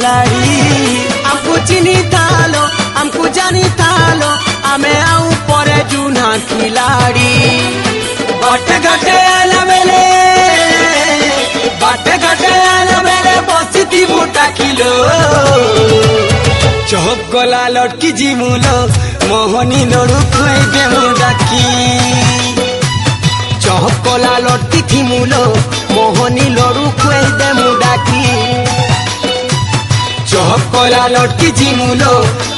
खिलाड़ी हमको चिनी तालो हमको जानी तालो हमें आऊ परे जूना खिलाड़ी बाटे घाटे आला मेले बसी थी बूटा किलो चौक गला लड़की जिमुलो मोहनी लड़ू खुए दे मुडाकी चौक गला लड़की थी मुलो मोहनी लड़ू खुए दे मुडाकी चौक गला लड़की जिमुलो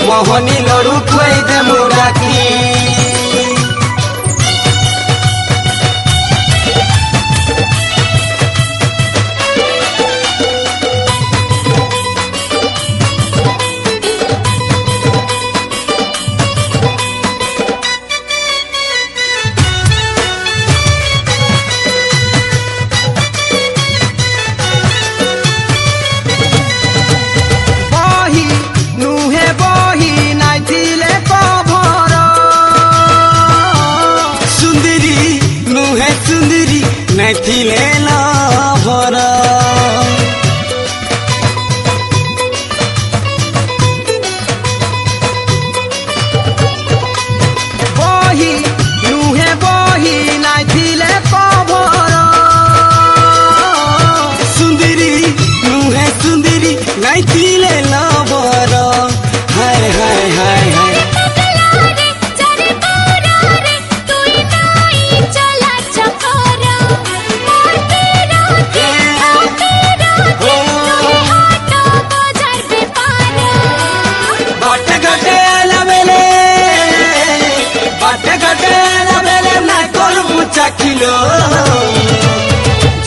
मोहनी लड़ू खुए दे मुडाकी नथिले भरा बही नुहे बही नथिले भरा सुंदरी नुहे सुंदरी नथिले भरा हाय हाय हाय हाय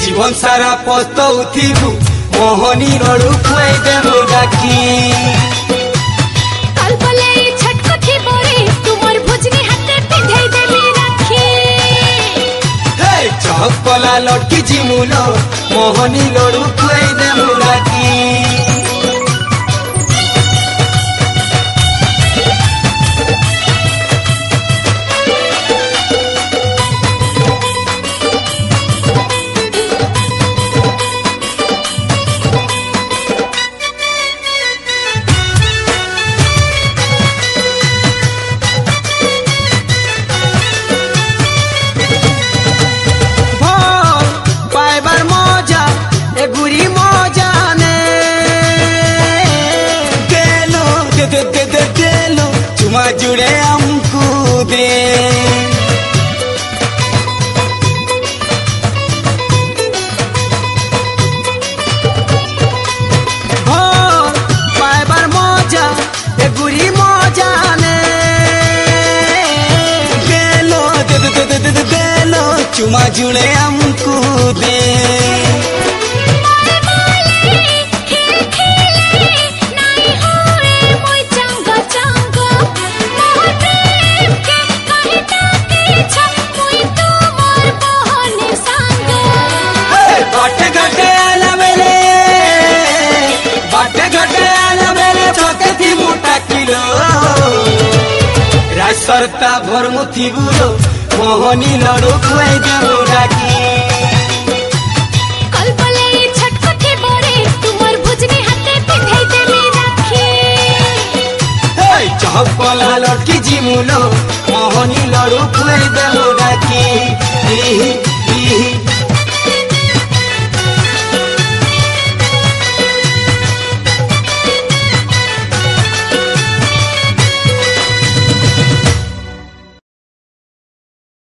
जीवन सारा पस्तौथिबु मोहनी लड़ू खुए दे मुडाकी कल्पले छटकथी बोरे तुमर भुजनी हाथे पिंधाई देबी राखी हे चहकला लड़की जिमुलो मोहनी लड़ू खुए दे मुडाकी चुमा जुड़े हमको दे पाइबर मौजा ए गुरी मौजा ने देलो देलो चुमा जुड़े हमको दे सरता भरमुथी बुलो मोहनी लड़ू खुए दे मुडाकी कल्पले छटकथी बोरे तुमर भुजनी हाथे पिंधाई देबी राखी हे चहकला लड़की जिमुलो मोहनी लड़ू खुए दे मुडाकी